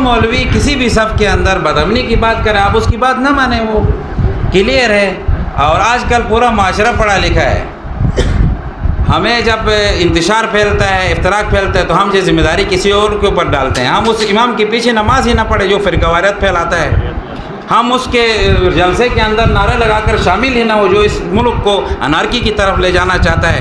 مولوی کسی بھی صف کے اندر بدامنی کی بات کرے آپ اس کی بات نہ مانیں، وہ کلیئر ہے۔ اور آج کل پورا معاشرہ پڑھا لکھا ہے، ہمیں جب انتشار پھیلتا ہے، افتراق پھیلتا ہے، تو ہم یہ ذمہ داری کسی اور کے اوپر ڈالتے ہیں۔ ہم اس امام کے پیچھے نماز ہی نہ پڑھے جو فرقہ واریت پھیلاتا ہے، ہم اس کے جلسے کے اندر نعرے لگا کر شامل ہی نہ ہو جو اس ملک کو انارکی کی طرف لے جانا چاہتا ہے۔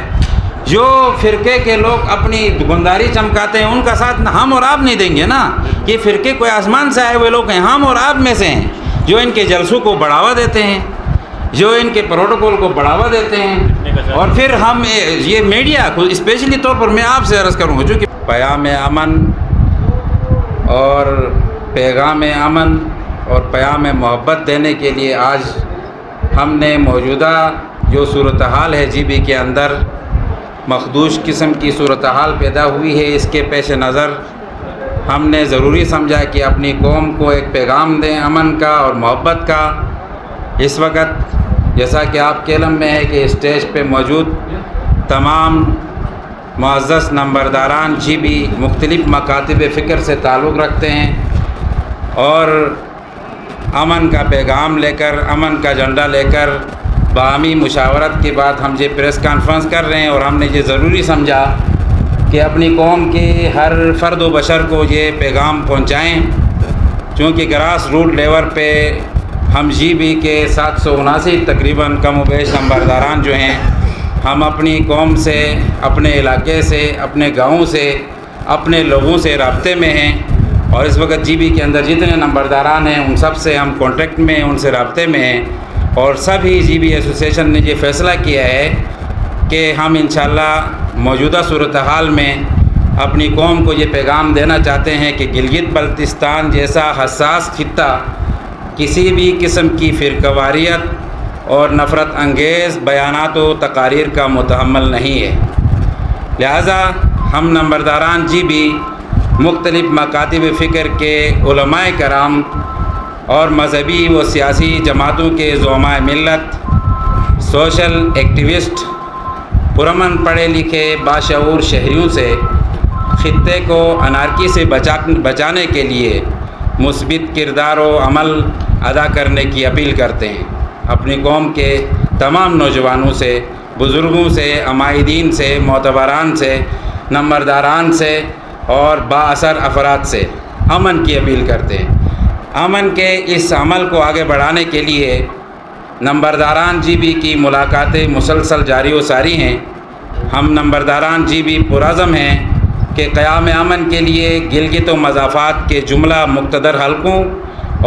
جو فرقے کے لوگ اپنی دکانداری چمکاتے ہیں ان کا ساتھ ہم اور آپ نہیں دیں گے نا۔ یہ فرقے کوئی آسمان سے آئے ہوئے لوگ ہیں، ہم اور آپ میں سے ہیں جو ان کے جلسوں کو بڑھاوا دیتے ہیں، جو ان کے پروٹوکول کو بڑھاوا دیتے ہیں۔ اور پھر ہم یہ میڈیا کو اسپیشلی طور پر میں آپ سے عرض کروں گا، چونکہ پیام امن اور پیغام امن اور پیام محبت دینے کے لیے آج ہم نے موجودہ جو صورتحال ہے جی بی کے اندر مخدوش قسم کی صورتحال پیدا ہوئی ہے، اس کے پیش نظر ہم نے ضروری سمجھا کہ اپنی قوم کو ایک پیغام دیں امن کا اور محبت کا۔ اس وقت جیسا کہ آپ کے علم میں ہے کہ اسٹیج پہ موجود تمام معزز نمبرداران جی بھی مختلف مکاتب فکر سے تعلق رکھتے ہیں اور امن کا پیغام لے کر، امن کا جھنڈا لے کر باہمی مشاورت کے بعد ہم یہ پریس کانفرنس کر رہے ہیں۔ اور ہم نے یہ ضروری سمجھا کہ اپنی قوم کے ہر فرد و بشر کو یہ پیغام پہنچائیں، چونکہ گراس روٹ لیول پہ ہم جی بی کے 779 تقریباً کم و بیش نمبرداران جو ہیں، ہم اپنی قوم سے، اپنے علاقے سے، اپنے گاؤں سے، اپنے لوگوں سے رابطے میں ہیں۔ اور اس وقت جی بی کے اندر جتنے نمبرداران ہیں ان سب سے ہم کانٹیکٹ میں ہیں، ان سے رابطے میں ہیں۔ اور سبھی جی بی ایسوسیشن نے یہ فیصلہ کیا ہے کہ ہم انشاءاللہ موجودہ صورتحال میں اپنی قوم کو یہ پیغام دینا چاہتے ہیں کہ گلگت بلتستان جیسا حساس خطہ کسی بھی قسم کی فرقہ واریت اور نفرت انگیز بیانات و تقاریر کا متحمل نہیں ہے۔ لہٰذا ہم نمبرداران جی بھی مختلف مکاتب فکر کے علماء کرام اور مذہبی و سیاسی جماعتوں کے زعماء ملت، سوشل ایکٹیوسٹ، پرامن پڑھے لکھے باشعور شہریوں سے خطے کو انارکی سے بچانے کے لیے مثبت کردار و عمل ادا کرنے کی اپیل کرتے ہیں۔ اپنی قوم کے تمام نوجوانوں سے، بزرگوں سے، عمائدین سے، معتبران سے، نمبرداران سے اور بااثر افراد سے امن کی اپیل کرتے ہیں۔ امن کے اس عمل کو آگے بڑھانے کے لیے نمبرداران جی بی کی ملاقاتیں مسلسل جاری و ساری ہیں۔ ہم نمبرداران جی بی پرعزم ہیں کہ قیام امن کے لیے گلگت و مضافات کے جملہ مقتدر حلقوں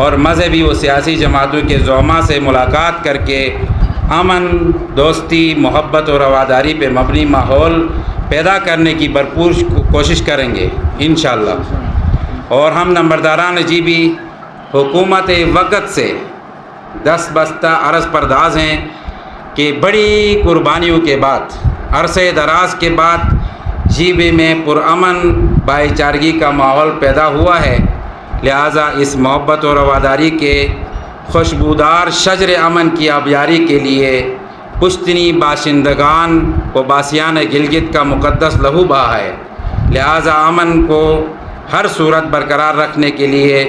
اور مذہبی و سیاسی جماعتوں کے زعماء سے ملاقات کر کے امن، دوستی، محبت اور رواداری پہ مبنی ماحول پیدا کرنے کی بھرپور کوشش کریں گے انشاءاللہ۔ اور ہم نمبرداران جی بھی حکومت وقت سے دستبستہ عرض پرداز ہیں کہ بڑی قربانیوں کے بعد، عرصے دراز کے بعد جی بی میں پرامن بھائی چارگی کا ماحول پیدا ہوا ہے۔ لہٰذا اس محبت و رواداری کے خوشبودار شجر امن کی آبیاری کے لیے پشتنی باشندگان و باسیان گلگت کا مقدس لہو بہا ہے۔ لہٰذا امن کو ہر صورت برقرار رکھنے کے لیے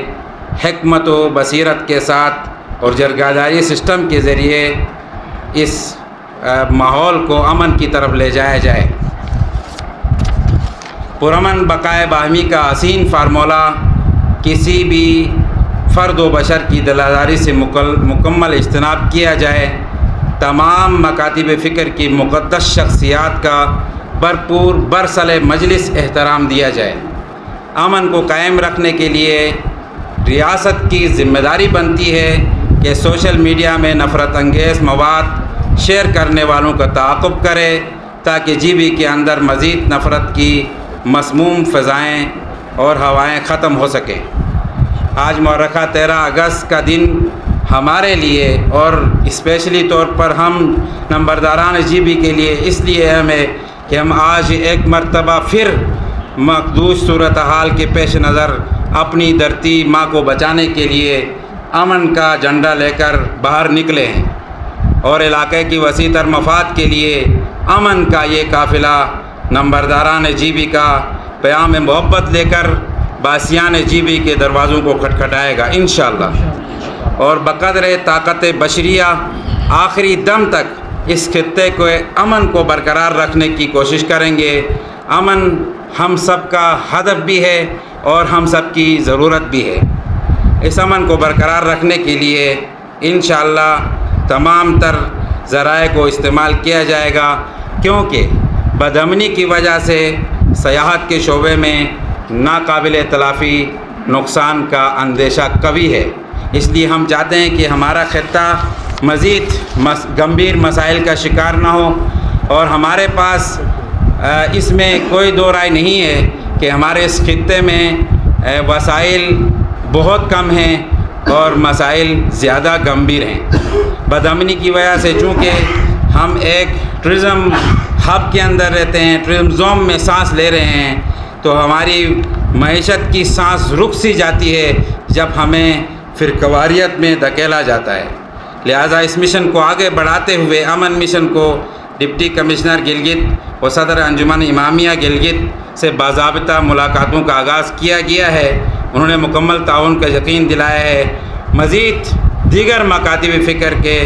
حکمت و بصیرت کے ساتھ اور جرگاداری سسٹم کے ذریعے اس ماحول کو امن کی طرف لے جایا جائے۔ پرامن بقائے باہمی کا حسین فارمولہ کسی بھی فرد و بشر کی دلداری سے مکمل اجتناب کیا جائے۔ تمام مکاتب فکر کی مقدس شخصیات کا بھرپور برسل مجلس احترام دیا جائے۔ امن کو قائم رکھنے کے لیے ریاست کی ذمہ داری بنتی ہے کہ سوشل میڈیا میں نفرت انگیز مواد شیئر کرنے والوں کا تعاقب کرے تاکہ جی بی کے اندر مزید نفرت کی مسموم فضائیں اور ہوائیں ختم ہو سکیں۔ آج مورخہ 13 اگست کا دن ہمارے لیے اور اسپیشلی طور پر ہم نمبرداران جی بی کے لیے اس لیے اہم ہے کہ ہم آج ایک مرتبہ پھر مخدوش صورتحال کے پیش نظر اپنی دھرتی ماں کو بچانے کے لیے امن کا جھنڈا لے کر باہر نکلے ہیں اور علاقے کی وسیع تر مفاد کے لیے امن کا یہ قافلہ نمبرداران جی بی کا پیام محبت لے کر باسیان جیبی کے دروازوں کو کھٹکھٹائے گا انشاءاللہ، اور بقدر طاقت بشریہ آخری دم تک اس خطے کو امن کو برقرار رکھنے کی کوشش کریں گے۔ امن ہم سب کا ہدف بھی ہے اور ہم سب کی ضرورت بھی ہے۔ اس امن کو برقرار رکھنے کے لیے انشاءاللہ تمام تر ذرائع کو استعمال کیا جائے گا، کیونکہ بدامنی کی وجہ سے سیاحت کے شعبے میں ناقابل تلافی نقصان کا اندیشہ قوی ہے۔ اس لیے ہم چاہتے ہیں کہ ہمارا خطہ مزید گمبھیر مسائل کا شکار نہ ہو، اور ہمارے پاس اس میں کوئی دو رائے نہیں ہے کہ ہمارے اس خطے میں وسائل بہت کم ہیں اور مسائل زیادہ گمبھیر ہیں۔ بدامنی کی وجہ سے چونکہ ہم ایک ٹورزم ہب کے اندر رہتے ہیں، ٹورزم زون میں سانس لے رہے ہیں، تو ہماری معیشت کی سانس رک سی جاتی ہے جب ہمیں فرقواریت میں دھکیلا جاتا ہے۔ لہٰذا اس مشن کو آگے بڑھاتے ہوئے امن مشن کو ڈپٹی کمشنر گلگت و صدر انجمن امامیہ گلگت سے باضابطہ ملاقاتوں کا آغاز کیا گیا ہے۔ انہوں نے مکمل تعاون کا یقین دلایا ہے۔ مزید دیگر مکاتب فکر کے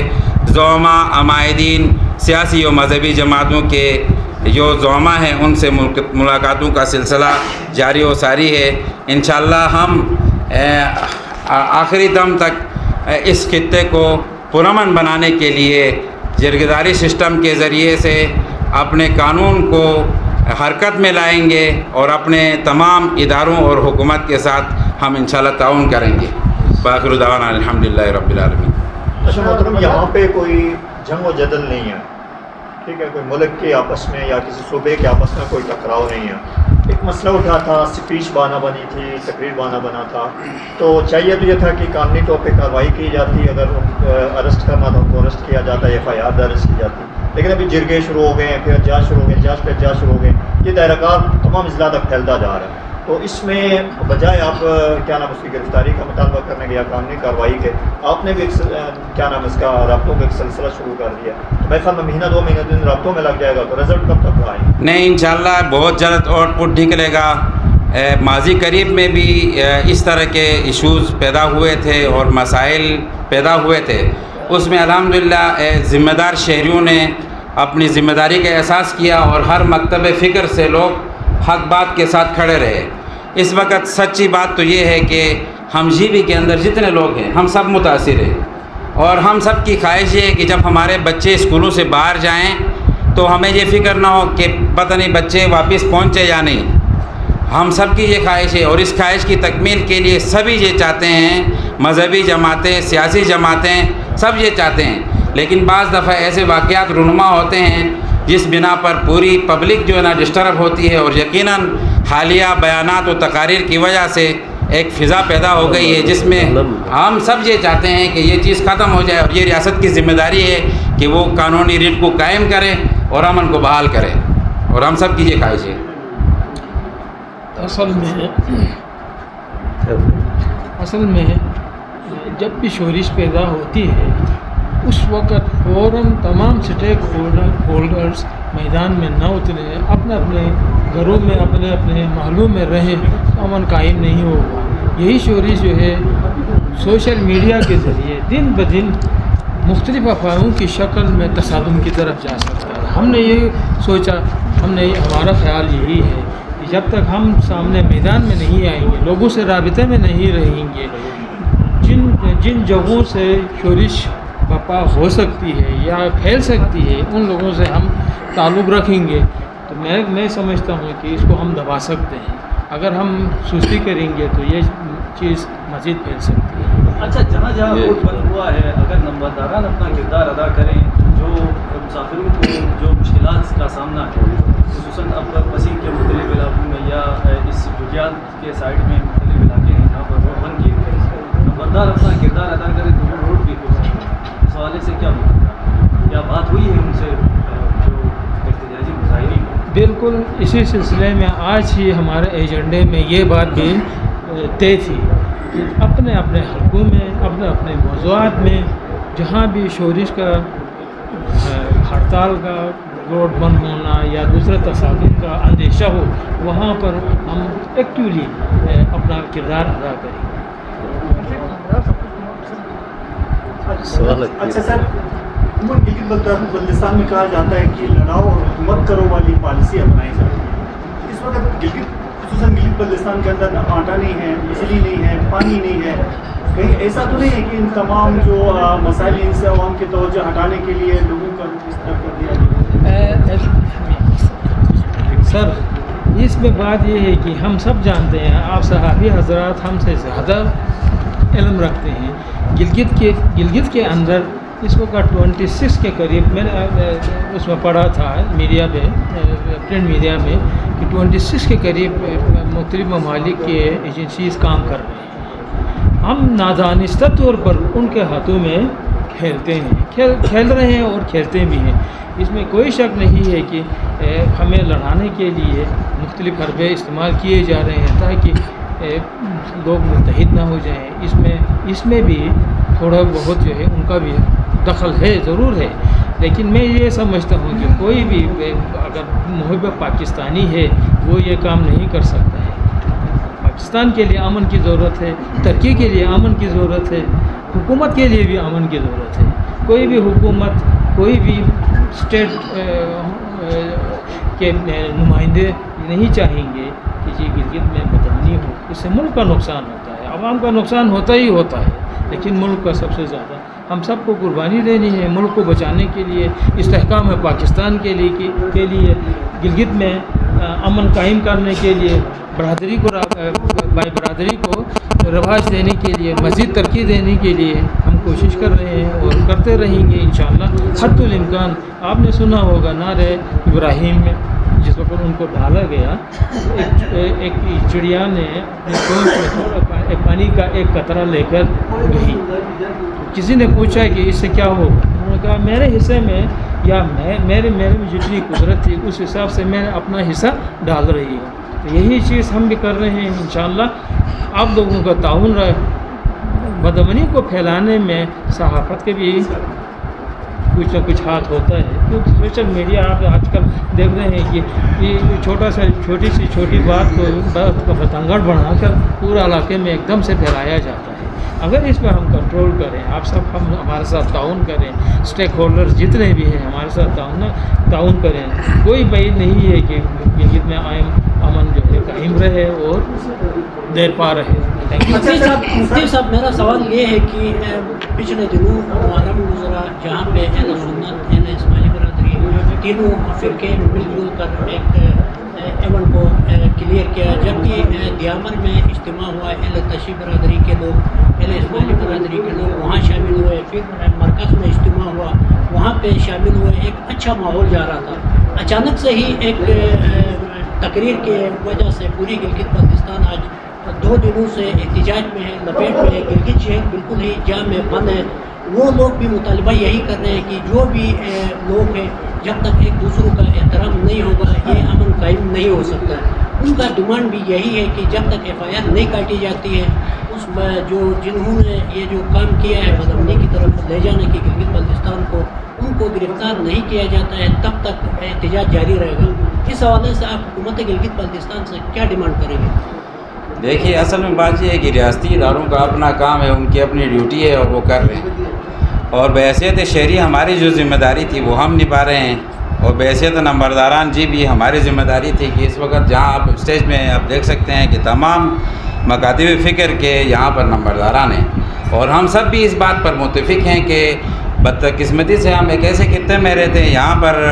زعماء، عمائدین، سیاسی و مذہبی جماعتوں کے جو زعماء ہیں ان سے ملاقاتوں کا سلسلہ جاری و ساری ہے۔ انشاءاللہ ہم آخری دم تک اس خطے کو پرامن بنانے کے لیے جرگداری سسٹم کے ذریعے سے اپنے قانون کو حرکت میں لائیں گے اور اپنے تمام اداروں اور حکومت کے ساتھ ہم انشاءاللہ تعاون کریں گے۔ باخر دعوانا الحمدللہ رب العالمین۔ اچھا محترم، یہاں پہ کوئی جنگ و جدل نہیں ہے، ٹھیک ہے، کوئی ملک کے آپس میں یا کسی صوبے کے آپس میں کوئی ٹکراؤ نہیں ہے۔ ایک مسئلہ اٹھا تھا، اسپیچ بانا بنی تھی، تقریر بانا بنا تھا، تو چاہیے تو یہ تھا کہ قانونی طور پہ کارروائی کی جاتی، اگر اریسٹ کرنا تھا ان کو اریسٹ کیا جاتا، ایف آئی آر درج کی جاتی، لیکن ابھی جرگے شروع ہو گئے ہیں، پھر احتجاج شروع ہو گئے، احتجاج پہ احتجاج شروع ہو گئے، یہ دائرہ کار تمام اضلاع تک پھیلتا جا رہا ہے۔ تو اس میں بجائے آپ کیا نام اس کی گرفتاری کا مطالبہ کرنے کے یا قانونی کارروائی کے، آپ نے بھی کیا نام اس کا رابطوں کا ایک سلسلہ شروع کر دیا، تو میرے خیال میں مہینہ دو مہینے دن رابطوں میں لگ جائے گا، تو رزلٹ کب تک آئے؟ نہیں، انشاءاللہ بہت جلد آؤٹ پٹ نکلے گا۔ ماضی قریب میں بھی اس طرح کے ایشوز پیدا ہوئے تھے اور مسائل پیدا ہوئے تھے، اس میں الحمدللہ ذمہ دار شہریوں نے اپنی ذمہ داری کا احساس کیا اور ہر مکتب فکر سے لوگ حق بات کے ساتھ کھڑے رہے۔ اس وقت سچی بات تو یہ ہے کہ ہم جی بی کے اندر جتنے لوگ ہیں ہم سب متاثر ہیں، اور ہم سب کی خواہش یہ ہے کہ جب ہمارے بچے اسکولوں سے باہر جائیں تو ہمیں یہ فکر نہ ہو کہ پتہ نہیں بچے واپس پہنچے یا نہیں۔ ہم سب کی یہ خواہش ہے، اور اس خواہش کی تکمیل کے لیے سبھی یہ چاہتے ہیں، مذہبی جماعتیں، سیاسی جماعتیں، سب یہ چاہتے ہیں، لیکن بعض دفعہ ایسے واقعات رونما ہوتے ہیں جس بنا پر پوری پبلک جو ہے نا ڈسٹرب ہوتی ہے، اور یقیناً حالیہ بیانات و تقاریر کی وجہ سے ایک فضا پیدا ہو گئی ہے جس میں ہم سب یہ چاہتے ہیں کہ یہ چیز ختم ہو جائے، اور یہ ریاست کی ذمہ داری ہے کہ وہ قانونی ریٹ کو قائم کرے اور امن کو بحال کرے، اور ہم سب کی یہ خواہش ہے۔ اصل میں جب بھی شورش پیدا ہوتی ہے اس وقت فوراً تمام سٹیک ہولڈرز میدان میں نہ اترے، اپنے اپنے گھروں میں اپنے اپنے محلوں میں رہیں، امن قائم نہیں ہوگا۔ یہی شورش جو ہے سوشل میڈیا کے ذریعے دن بدن مختلف افواہوں کی شکل میں تصادم کی طرف جا سکتا ہے۔ ہم نے یہ سوچا، ہمارا خیال یہی ہے کہ جب تک ہم سامنے میدان میں نہیں آئیں گے، لوگوں سے رابطے میں نہیں رہیں گے، جن جگہوں سے شورش برپا ہو سکتی ہے یا پھیل سکتی ہے ان لوگوں سے ہم تعلق رکھیں گے، تو میں سمجھتا ہوں کہ اس کو ہم دبا سکتے ہیں۔ اگر ہم سستی کریں گے تو یہ چیز مزید پھیل سکتی ہے۔ اچھا، جہاں جہاں روڈ بند ہوا ہے، اگر نمبرداران اپنا کردار ادا کریں، جو مسافروں کو جو مشکلات کا سامنا ہے، خصوصاً اب مسیح کے مختلف علاقوں میں یا اس جوگیات کے سائڈ میں مختلف علاقے ہیں جہاں پر روڈ بند کیے گئے، نمبردار اپنا کردار ادا کریں تو وہ روڈ بھی ہو سکتا ہے۔ اس حوالے سے کیا کیا بات ہوئی ہے ان سے جو احتجاجی مظاہرین؟ بالکل اسی سلسلے میں آج ہی ہمارے ایجنڈے میں یہ بات بھی طے تھی کہ اپنے اپنے حلقوں میں، اپنے اپنے موضوعات میں جہاں بھی شورش کا، ہڑتال کا روڈ بند ہونا یا دوسرے تصادم کا اندیشہ ہو، وہاں پر ہم ایکٹیولی اپنا کردار ادا کریں۔ اچھا سر، عموماً گلگت بلتستان میں کہا جاتا ہے کہ لڑاؤ اور حکومت کرو والی پالیسی اپنائی جاتی ہے۔ اس وقت خصوصاً گلگت بلتستان کے اندر نہ آٹا نہیں ہے، بجلی نہیں ہے، پانی نہیں ہے، کہیں ایسا تو نہیں ہے کہ ان تمام جو مسائل ان سے عوام کی توجہ ہٹانے کے لیے لوگوں کا اس طرح کر دیا گیا؟ سر، اس میں بات یہ ہے کہ ہم سب جانتے ہیں، آپ صحافی حضرات ہم سے زیادہ علم رکھتے ہیں، گلگت کے اندر اس وقت 26 کے قریب میں نے اس میں پڑھا تھا میڈیا پہ، پرنٹ میڈیا میں، کہ 26 کے قریب مختلف ممالک کے ایجنسیز کام کر رہے ہیں۔ ہم نادانستہ طور پر ان کے ہاتھوں میں کھیلتے ہیں، کھیل رہے ہیں اور کھیلتے بھی ہیں۔ اس میں کوئی شک نہیں ہے کہ ہمیں لڑانے کے لیے مختلف حربے استعمال کیے جا رہے ہیں تاکہ لوگ متحد نہ ہو جائیں۔ اس میں بھی تھوڑا بہت جو ہے ان کا بھی دخل ہے، ضرور ہے، لیکن میں یہ سمجھتا ہوں کہ کوئی بھی اگر محب پاکستانی ہے وہ یہ کام نہیں کر سکتا ہے۔ پاکستان کے لیے امن کی ضرورت ہے، ترقی کے لیے امن کی ضرورت ہے، حکومت کے لیے بھی امن کی ضرورت ہے۔ کوئی بھی حکومت، کوئی بھی اسٹیٹ کے نمائندے نہیں چاہیں گے کہ جی گلگت میں بدامنی ہو، اس سے ملک کا نقصان ہوتا ہے، عوام کا نقصان ہوتا ہی ہوتا ہے، لیکن ملک کا سب سے زیادہ ہم سب کو قربانی دینی ہے ملک کو بچانے کے لیے، استحکام پاکستان کے لیے گلگت میں امن قائم کرنے کے لیے، بھائی برادری کو رواج دینے کے لیے، مزید ترقی دینے کے لیے ہم کوشش کر رہے ہیں اور کرتے رہیں گے انشاءاللہ حتی الامکان۔ آپ نے سنا ہوگا نعرہ ابراہیم میں جس وقت ان کو ڈالا گیا، ایک چڑیا نے اپنے چونچ میں پانی کا ایک قطرہ لے کر گئی، کسی نے پوچھا کہ اس سے کیا ہوگا، انہوں نے کہا میرے حصے میں یا میرے میں جتنی قدرت تھی اس حساب سے میں اپنا حصہ ڈال رہی ہوں۔ تو یہی چیز ہم بھی کر رہے ہیں انشاءاللہ۔ آپ لوگوں کا تعاون رہے، بدامنی کو پھیلانے میں صحافت کے بھی کچھ نہ کچھ ہاتھ ہوتا ہے، کیونکہ سوشل میڈیا آپ آج کل دیکھ رہے ہیں کہ یہ چھوٹی سی بات کو بتنگڑ بنا کر پورے علاقے میں ایک دم سے پھیلایا جاتا ہے۔ اگر اس پہ ہم کنٹرول کریں، آپ سب ہمارے ساتھ تعاون کریں، اسٹیک ہولڈرز جتنے بھی ہیں ہمارے ساتھ تعاون کریں، کوئی بعید نہیں ہے کہ گلگت میں امن جو ہے قائم رہے اور دیر پا رہے۔ مفتی صاحب، میرا سوال یہ ہے کہ پچھلے دنوں محرم گزرا جہاں پہ اہل سنت، اہل اسماعیلی برادری تینوں فرقے مل جل کر ایک ایونٹ کو کلیئر کیا، جبکہ دیامر میں اجتماع ہوا، اہل تشیع برادری کے لوگ، اہل اسماعیلی برادری کے لوگ وہاں شامل ہوئے، پھر مرکز میں اجتماع ہوا، وہاں پہ شامل ہوئے، ایک اچھا ماحول جا رہا تھا۔ اچانک سے ہی ایک تقریر کی وجہ سے پوری گلگت بلتستان آج 2 دنوں سے احتجاج میں ہے، لپیٹ میں ہے، گلگت شہر بالکل ہی جام میں بند ہے۔ وہ لوگ بھی مطالبہ یہی کر رہے ہیں کہ جو بھی لوگ ہیں جب تک ایک دوسروں کا احترام نہیں ہوگا یہ امن قائم نہیں ہو سکتا ہے۔ ان کا ڈیمانڈ بھی یہی ہے کہ جب تک FIR نہیں کاٹی جاتی ہے، اس جنہوں نے یہ جو کام کیا ہے بدامنی کی طرف لے جانے کی گلگت بلتستان کو، ان کو گرفتار نہیں کیا جاتا ہے تب تک احتجاج جاری رہے گا۔ اس حوالے سے آپ حکومت گلگت بلتستان سے کیا ڈیمانڈ کریں گے؟ دیکھیے، اصل میں بات یہ ہے کہ ریاستی اداروں کا اپنا کام ہے، ان کی اپنی ڈیوٹی ہے اور وہ کر رہے ہیں، اور بحیثیت شہری ہماری جو ذمہ داری تھی وہ ہم نبھا رہے ہیں، اور بحیثیت نمبرداران جی بھی ہماری ذمہ داری تھی کہ اس وقت جہاں آپ اسٹیج میں آپ دیکھ سکتے ہیں کہ تمام مکاتب فکر کے یہاں پر نمبرداران ہیں، اور ہم سب بھی اس بات پر متفق ہیں کہ بدقسمتی سے ہم ایک ایسے خطے میں رہتے ہیں یہاں پر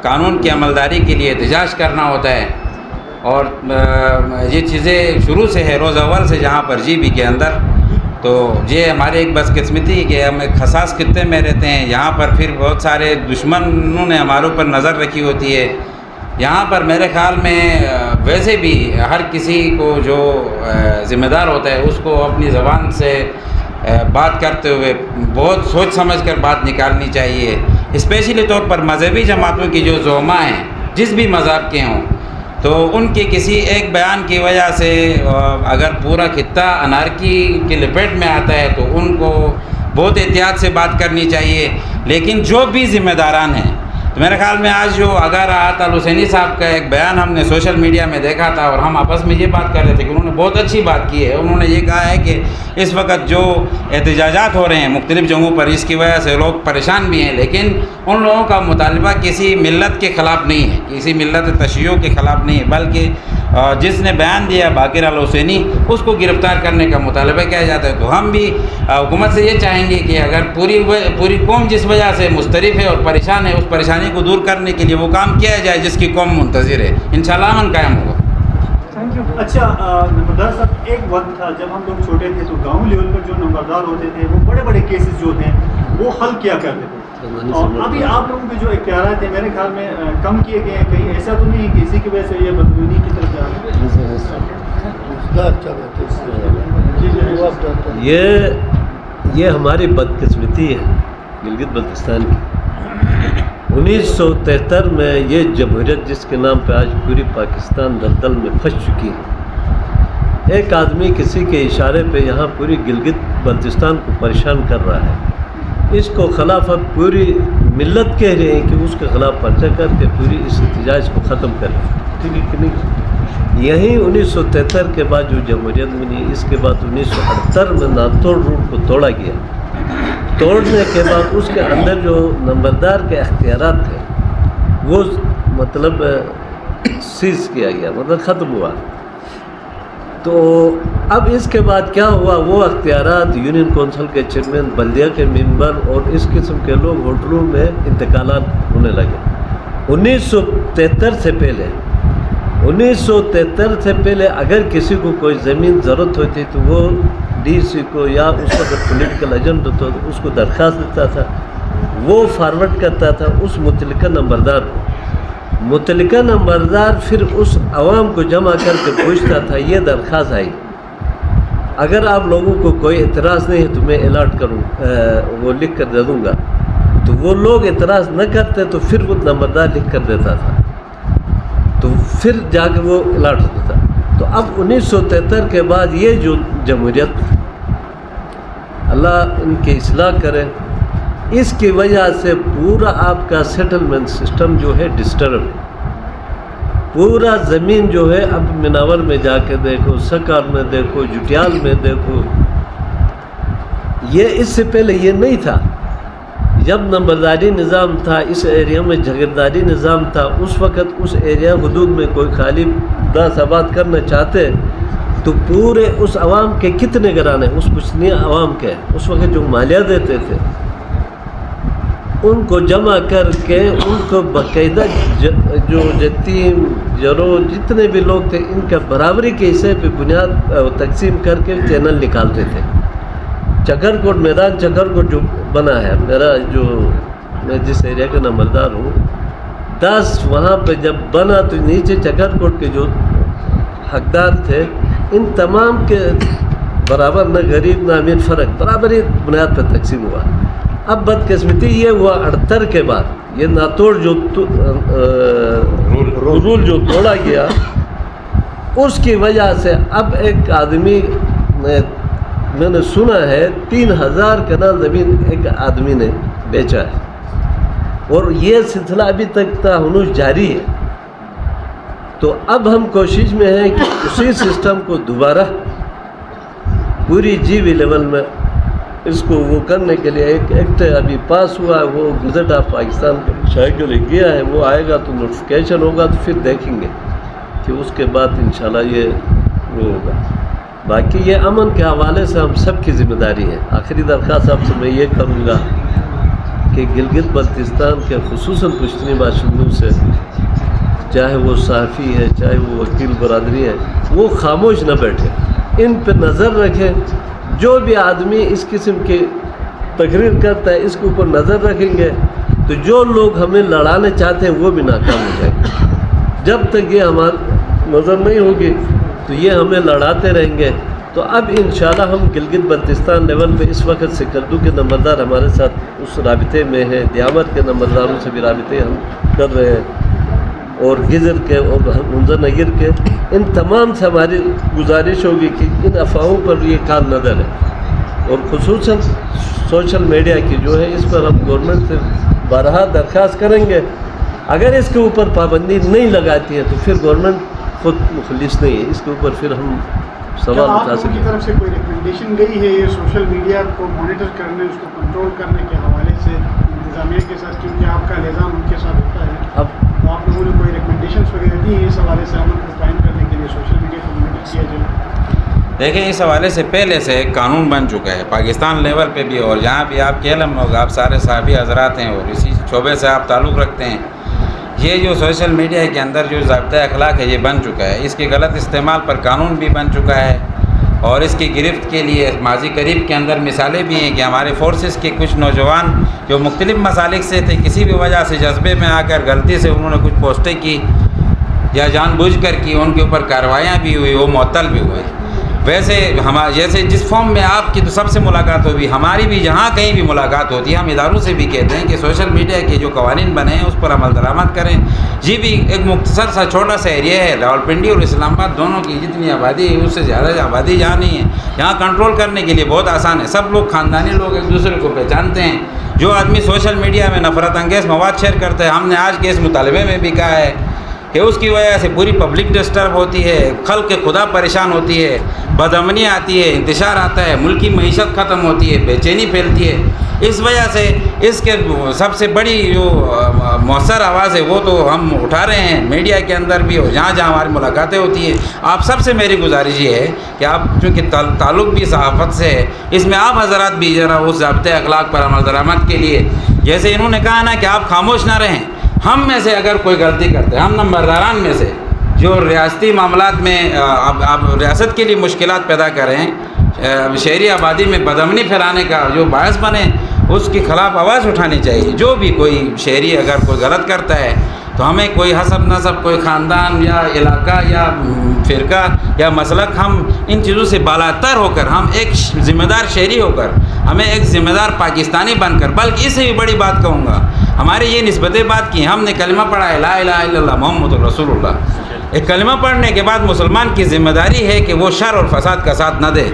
قانون کی عملداری کے لیے احتجاج کرنا ہوتا ہے، اور یہ چیزیں شروع سے ہے، روز اول سے جہاں پر جی بی کے اندر، تو یہ ہماری ایک بدقسمتی کہ ہم ایک حساس خطے میں رہتے ہیں، یہاں پر پھر بہت سارے دشمنوں نے ہمارے اوپر نظر رکھی ہوتی ہے۔ یہاں پر میرے خیال میں ویسے بھی ہر کسی کو جو ذمہ دار ہوتا ہے اس کو اپنی زبان سے بات کرتے ہوئے بہت سوچ سمجھ کر بات نکالنی چاہیے، اسپیشلی طور پر مذہبی جماعتوں کی جو زعماء ہیں جس بھی مذہب کے ہوں، تو ان کے کسی ایک بیان کی وجہ سے اگر پورا خطہ انارکی کے لپیٹ میں آتا ہے تو ان کو بہت احتیاط سے بات کرنی چاہیے۔ لیکن جو بھی ذمہ داران ہیں تو میرے خیال میں آج جو اگر آیت الحسینی صاحب کا ایک بیان ہم نے سوشل میڈیا میں دیکھا تھا اور ہم آپس میں یہ بات کر رہے تھے کہ انہوں نے بہت اچھی بات کی ہے. انہوں نے یہ کہا ہے کہ اس وقت جو احتجاجات ہو رہے ہیں مختلف جگہوں پر اس کی وجہ سے لوگ پریشان بھی ہیں, لیکن ان لوگوں کا مطالبہ کسی ملت کے خلاف نہیں ہے, کسی ملت تشیع کے خلاف نہیں ہے, بلکہ جس نے بیان دیا باقر الحسینی اس کو گرفتار کرنے کا مطالبہ کیا جاتا ہے. تو ہم بھی حکومت سے یہ چاہیں گے کہ اگر پوری قوم جس وجہ سے مضطرب ہے اور پریشان ہے اس پریشانی کو دور کرنے کے لیے وہ کام کیا جائے جس کی قوم منتظر ہے. انشاءاللہ امن قائم ہوگا. اچھا نمبردار صاحب, ایک وقت تھا جب ہم لوگ چھوٹے تھے تو گاؤں لیول پر جو نمبردار ہوتے تھے وہ بڑے بڑے کیسز جو تھے وہ حل کیا کرتے تھے, اور ابھی آپ لوگوں کے جو اختیارات ہیں میرے خیال میں کم کیے گئے ہیں. کہیں ایسا تو نہیں کہ اسی کی وجہ سے یہ بدعنوانی کی طرف جا رہے ہیں؟ یہ ہماری بدقسمتی ہے گلگت بلتستان کی. 1973 میں یہ جمہوریت جس کے نام پہ آج پوری پاکستان دلدل میں پھنس چکی ہے, ایک آدمی کسی کے اشارے پہ یہاں پوری گلگت بلتستان کو پریشان کر رہا ہے. اس کو خلافت پوری ملت کہہ رہے ہیں کہ اس کے خلاف پرچہ کر کے پوری اس احتجاج کو ختم کریں. ٹھیک ہے کہ نہیں؟ یہیں 1973 کے بعد جو جمہوریت بنی, اس کے بعد 1978 میں ناتوڑ روڈ کو توڑا گیا. توڑنے کے بعد اس کے اندر جو نمبردار کے اختیارات تھے وہ مطلب سیز کیا گیا, مطلب ختم ہوا. تو اب اس کے بعد کیا ہوا, وہ اختیارات یونین کونسل کے چیئرمین, بلدیہ کے ممبر اور اس قسم کے لوگ ہوٹلوں میں انتقالات ہونے لگے. 1973 سے پہلے اگر کسی کو کوئی زمین ضرورت ہوتی تو وہ ڈی سی کو یا اس وقت پولیٹیکل ایجنٹ ہوتا تو اس کو درخواست دیتا تھا, وہ فارورڈ کرتا تھا اس متعلقہ نمبردار کو. متعلقہ نمبردار پھر اس عوام کو جمع کر کے پوچھتا تھا یہ درخواست آئی, اگر آپ لوگوں کو کوئی اعتراض نہیں ہے تو میں الاٹ کروں, وہ لکھ کر دے دوں گا. تو وہ لوگ اعتراض نہ کرتے تو پھر وہ نمبردار لکھ کر دیتا تھا, تو پھر جا کے وہ الاٹ ہوتا تھا. تو اب 1973 کے بعد یہ جو جمہوریت, اللہ ان کی اصلاح کرے, اس کی وجہ سے پورا آپ کا سیٹلمنٹ سسٹم جو ہے ڈسٹرب ہے. پورا زمین جو ہے اب مناور میں جا کے دیکھو, سکار میں دیکھو, جٹیال میں دیکھو, یہ اس سے پہلے یہ نہیں تھا. جب نمبرداری نظام تھا اس ایریا میں جگیرداری نظام تھا, اس وقت اس ایریا حدود میں کوئی خالی 10 آباد کرنا چاہتے تو پورے اس عوام کے کتنے گھرانے, اس پچھنی عوام کے اس وقت جو مالیہ دیتے تھے ان کو جمع کر کے ان کو باقاعدہ جو یتیم جرو جتنے بھی لوگ تھے ان کا برابری کے حصے پہ بنیاد تقسیم کر کے چینل نکالتے تھے. چکر کوٹ, میدان چکر کوٹ جو بنا ہے, میرا جو میں جس ایریا کا نمبردار ہوں, 10 وہاں پہ جب بنا تو نیچے چکر کوٹ کے جو حقدار تھے ان تمام کے برابر, نہ غریب نہ امیر, فرق برابری بنیاد پہ تقسیم ہوا. اب بدقسمتی یہ ہوا 78 کے بعد یہ ناتوڑ جو رول جو توڑا گیا, اس کی وجہ سے اب ایک آدمی میں نے سنا ہے 3000 کنال زمین ایک آدمی نے بیچا ہے, اور یہ سلسلہ ابھی تک تاہنوز جاری ہے. تو اب ہم کوشش میں ہیں کہ اسی سسٹم کو دوبارہ پوری جی وی لیول میں اس کو وہ کرنے کے لیے ایک ایکٹ ابھی پاس ہوا ہے, وہ گزٹ آف پاکستان کے شائع کے لیے گیا ہے, وہ آئے گا تو نوٹیفکیشن ہوگا تو پھر دیکھیں گے کہ اس کے بعد انشاءاللہ یہ وہ ہوگا. باقی یہ امن کے حوالے سے ہم سب کی ذمہ داری ہے. آخری درخواست آپ سے میں یہ کروں گا کہ گلگت بلتستان کے خصوصاً پشتونی باشندوں سے, چاہے وہ صحافی ہے چاہے وہ وکیل برادری ہے, وہ خاموش نہ بیٹھے, ان پہ نظر رکھیں. جو بھی آدمی اس قسم کی تقریر کرتا ہے اس کے اوپر نظر رکھیں گے تو جو لوگ ہمیں لڑانے چاہتے ہیں وہ بھی ناکام ہو جائیں گے. جب تک یہ ہماری نظر نہیں ہوگی تو یہ ہمیں لڑاتے رہیں گے. تو اب انشاءاللہ ہم گلگت بلتستان لیول پہ اس وقت سکردو کے نمبردار ہمارے ساتھ اس رابطے میں ہیں, دیامت کے نمبرداروں سے بھی رابطے ہم کر رہے ہیں, اور گزر کے اور منظر نگر کے, ان تمام سے ہماری گزارش ہوگی کہ ان افواہوں پر یہ کار نظر ہے, اور خصوصاً سوشل میڈیا کی جو ہے اس پر ہم گورنمنٹ سے بارہا درخواست کریں گے اگر اس کے اوپر پابندی نہیں لگاتی ہے تو پھر گورنمنٹ خود مخلص نہیں ہے، اس کے اوپر پھر ہم سوال آپ اٹھا لوگوں کی سکتے طرف سے کوئی ریکمنڈیشن گئی ہے یہ سوشل میڈیا کو مانیٹر کرنے، اس کو کنٹرول کرنے کے حوالے سے انتظامیہ کے ساتھ، کیونکہ آپ کا لحاظ ان کے ساتھ ہوتا ہے؟ اب تو آپ لوگوں نے کوئی ریکمنڈیشنس وغیرہ دی ہیں اس حوالے سے امن کو قائم کرنے کے لیے سوشل میڈیا کو مانیٹر کیا جائے؟ دیکھیں اس حوالے سے پہلے سے ایک قانون بن چکا ہے پاکستان لیول پہ بھی، اور جہاں بھی آپ کے علم ہوگا، آپ سارے صحافی حضرات ہیں اور اسی شعبے سے آپ تعلق رکھتے ہیں، یہ جو سوشل میڈیا کے اندر جو ضابطۂ اخلاق ہے یہ بن چکا ہے، اس کے غلط استعمال پر قانون بھی بن چکا ہے، اور اس کی گرفت کے لیے ماضی قریب کے اندر مثالیں بھی ہیں کہ ہمارے فورسز کے کچھ نوجوان جو مختلف مسالک سے تھے، کسی بھی وجہ سے جذبے میں آ کر غلطی سے انہوں نے کچھ پوسٹیں کی یا جان بوجھ کر کی، ان کے اوپر کارروائیاں بھی ہوئی، وہ معطل بھی ہوئے۔ ویسے جیسے جس فارم میں آپ کی تو سب سے ملاقات ہوگی، ہماری بھی جہاں کہیں بھی ملاقات ہوتی ہے، ہم اداروں سے بھی کہتے ہیں کہ سوشل میڈیا کے جو قوانین بنے ہیں اس پر عمل درآمد کریں۔ یہ بھی ایک مختصر سا چھوٹا سا ایریا ہے، راولپنڈی اور اسلام آباد دونوں کی جتنی آبادی ہے اس سے زیادہ آبادی جہاں نہیں ہے، یہاں کنٹرول کرنے کے لیے بہت آسان ہے، سب لوگ خاندانی لوگ ایک دوسرے کو پہچانتے ہیں۔ جو آدمی سوشل میڈیا میں نفرت انگیز مواد شیئر کرتا ہے، ہم نے آج کے اس مطالبے میں بھی کہا ہے کہ اس کی وجہ سے پوری پبلک ڈسٹرب ہوتی ہے، خلق خدا پریشان ہوتی ہے، بدامنی آتی ہے، انتشار آتا ہے، ملکی معیشت ختم ہوتی ہے، بے چینی پھیلتی ہے۔ اس وجہ سے اس کے سب سے بڑی جو مؤثر آواز ہے وہ تو ہم اٹھا رہے ہیں میڈیا کے اندر بھی، اور جہاں جہاں ہماری ملاقاتیں ہوتی ہیں آپ سب سے میری گزارش یہ ہے کہ آپ چونکہ تعلق بھی صحافت سے ہے، اس میں آپ حضرات بھی ذرا اس ضابطۂ اخلاق پر عمل درآمد کے لیے، جیسے انہوں نے کہا نا کہ آپ خاموش نہ رہیں، ہم میں سے اگر کوئی غلطی کرتے ہیں، ہم نمبرداران میں سے جو ریاستی معاملات میں اب ریاست کے لیے مشکلات پیدا کریں، شہری آبادی میں بدامنی پھیلانے کا جو باعث بنے، اس کے خلاف آواز اٹھانی چاہیے۔ جو بھی کوئی شہری اگر کوئی غلط کرتا ہے تو ہمیں کوئی حسب نسب، کوئی خاندان یا علاقہ یا فرقہ یا مسلک، ہم ان چیزوں سے بالاتر ہو کر، ہم ایک ذمہ دار شہری ہو کر، ہمیں ایک ذمہ دار پاکستانی بن کر، بلکہ اس سے بھی بڑی بات کہوں گا، ہمارے یہ نسبتیں بات کی، ہم نے کلمہ پڑھا ہے لا الہ الا اللہ محمد رسول اللہ۔ ایک کلمہ پڑھنے کے بعد مسلمان کی ذمہ داری ہے کہ وہ شر اور فساد کا ساتھ نہ دے،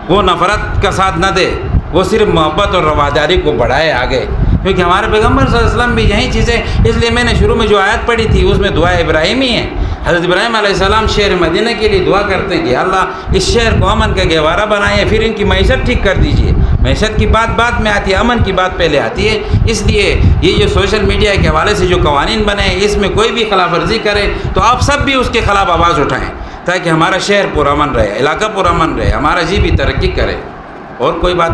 وہ نفرت کا ساتھ نہ دے، وہ صرف محبت اور رواداری کو بڑھائے آگے، کیونکہ ہمارے پیغمبر صلی اللہ علیہ وسلم بھی یہی چیزیں، اس لیے میں نے شروع میں جو آیت پڑھی تھی اس میں دعا ابراہیمی ہے۔ حضرت ابراہیم علیہ السلام شہر مدینہ کے لیے دعا کرتے ہیں کہ اللہ اس شہر کو امن کا گہوارہ بنائے، پھر ان کی معیشت ٹھیک کر دیجئے۔ معیشت کی بات بعد میں آتی ہے، امن کی بات پہلے آتی ہے۔ اس لیے یہ جو سوشل میڈیا کے حوالے سے جو قوانین بنے ہیں، اس میں کوئی بھی خلاف ورزی کرے تو آپ سب بھی اس کے خلاف آواز اٹھائیں، تاکہ ہمارا شہر پرامن رہے، علاقہ پرامن رہے، ہمارا جی بھی ترقی کرے۔ اور کوئی بات؟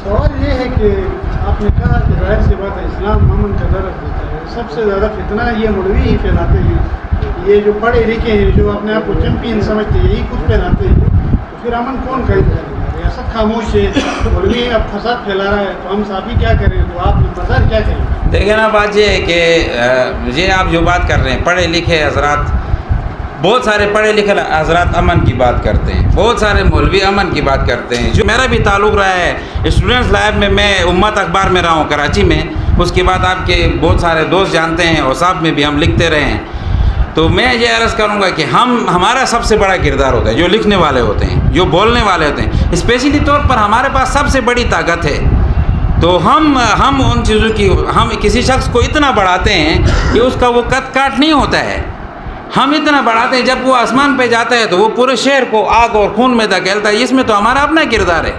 سوال یہ ہے کہ آپ نے کہا کہ ظاہر سی بات ہے اسلام امن کا درس دیتا ہے، سب سے زیادہ فتنہ یہ مولوی ہی پھیلاتے ہیں، یہ جو پڑھے لکھے ہیں، جو اپنے آپ کو چیمپئن سمجھتے ہیں، یہی کچھ پھیلاتے ہیں، تو پھر امن کون قائم کرے گا؟ ریاست خاموش ہے، مولوی اب فساد پھیلا رہا ہے، تو ہم صحافی کیا کریں؟ تو آپ بازار کیا کریں؟ دیکھیں نا، بات یہ ہے کہ یہ آپ جو بات کر رہے ہیں، پڑھے لکھے حضرات، بہت سارے پڑھے لکھے حضرات امن کی بات کرتے ہیں، بہت سارے مولوی امن کی بات کرتے ہیں۔ جو میرا بھی تعلق رہا ہے اسٹوڈنٹس لائف میں امت اخبار میں رہا ہوں کراچی میں، اس کے بعد آپ کے بہت سارے دوست جانتے ہیں، اوصاف میں بھی ہم لکھتے رہے ہیں، تو میں یہ عرض کروں گا کہ ہمارا سب سے بڑا کردار ہوتا ہے جو لکھنے والے ہوتے ہیں، جو بولنے والے ہوتے ہیں، اسپیشلی طور پر ہمارے پاس سب سے بڑی طاقت ہے، تو ہم ان چیزوں کی، ہم کسی شخص کو اتنا بڑھاتے ہیں کہ اس کا وہ قد کاٹ نہیں ہوتا ہے، ہم اتنا بڑھاتے ہیں جب وہ آسمان پہ جاتا ہے تو وہ پورے شہر کو آگ اور خون میں دھکیلتا ہے۔ اس میں تو ہمارا اپنا کردار ہے،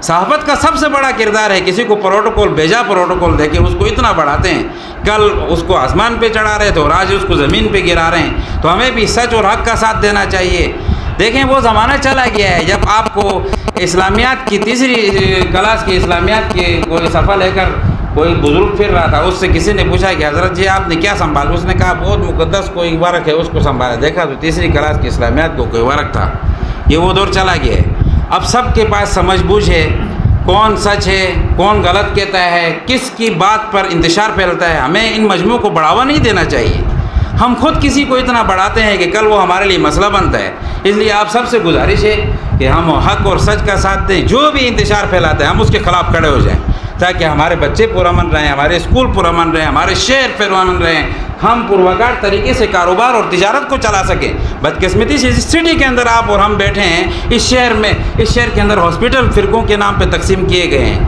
صحافت کا سب سے بڑا کردار ہے، کسی کو پروٹوکول بھیجا، پروٹوکول دے کے اس کو اتنا بڑھاتے ہیں، کل اس کو آسمان پہ چڑھا رہے تو آج اس کو زمین پہ گرا رہے ہیں، تو ہمیں بھی سچ اور حق کا ساتھ دینا چاہیے۔ دیکھیں وہ زمانہ چلا گیا ہے جب آپ کو اسلامیات کی تیسری کلاس کی اسلامیات کی کوئی صفحہ لے کر کوئی بزرگ پھر رہا تھا، اس سے کسی نے پوچھا کہ حضرت جی آپ نے کیا سنبھالا؟ اس نے کہا بہت مقدس کوئی ورق ہے اس کو سنبھالا، دیکھا تو تیسری کلاس کی اسلامیات کو کوئی ورق تھا۔ یہ وہ دور چلا گیا ہے، اب سب کے پاس سمجھ بوجھ ہے، کون سچ ہے کون غلط کہتا ہے، کس کی بات پر انتشار پھیلتا ہے۔ ہمیں ان مجموعوں کو بڑھاوا نہیں دینا چاہیے، ہم خود کسی کو اتنا بڑھاتے ہیں کہ کل وہ ہمارے لیے مسئلہ بنتا ہے۔ اس لیے آپ سب سے گزارش ہے کہ ہم حق اور سچ کا ساتھ دیں، جو بھی انتشار پھیلاتے ہیں ہم اس کے خلاف کھڑے ہو جائیں، تاکہ ہمارے بچے پرامن رہیں، ہمارے اسکول پرامن رہیں، ہمارے شہر پرامن رہیں، ہم پروگار طریقے سے کاروبار اور تجارت کو چلا سکیں۔ بدقسمتی سے سٹی کے اندر آپ اور ہم بیٹھے ہیں، اس شہر کے اندر ہاسپٹل فرقوں کے نام پہ تقسیم کیے گئے ہیں،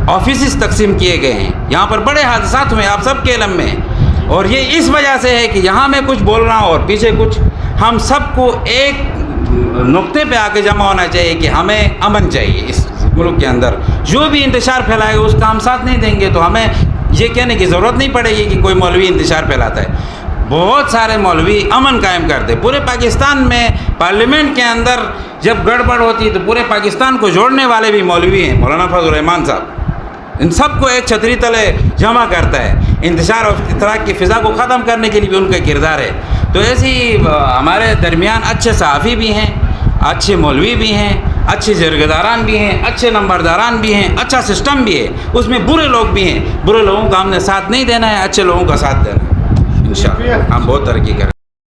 آفیسز تقسیم کیے گئے ہیں, یہاں پر بڑے حادثات ہوئے, آپ سب کے علم میں ہیں. اور یہ اس وجہ سے ہے کہ یہاں میں کچھ بول رہا ہوں اور پیچھے کچھ. ہم سب کو ایک نقطے پہ آ کے جمع ہونا چاہیے کہ ہمیں امن چاہیے اس ملک کے اندر. جو بھی انتشار پھیلائے گا اس کا ہم ساتھ نہیں دیں گے, تو ہمیں یہ کہنے کی ضرورت نہیں پڑے گی کہ کوئی مولوی انتشار پھیلاتا ہے. بہت سارے مولوی امن قائم کرتے. پورے پاکستان میں پارلیمنٹ کے اندر جب گڑبڑ ہوتی ہے تو پورے پاکستان کو جوڑنے والے بھی مولوی ہیں, مولانا فضل الرحمان صاحب. ان سب کو ایک چھتری تلے جمع کرتا ہے. انتشار اور افتراق کی فضا کو ختم کرنے کے لیے بھی ان کا کردار ہے. تو ایسی ہمارے درمیان اچھے صحافی بھی ہیں, اچھے مولوی بھی ہیں, اچھے جرگداران بھی ہیں, اچھے نمبرداران بھی ہیں, اچھا سسٹم بھی ہے. اس میں برے لوگ بھی ہیں. برے لوگوں کا ہم نے ساتھ نہیں دینا ہے, اچھے لوگوں کا ساتھ دینا ہے. انشاءاللہ ہم بہت ترقی کریں.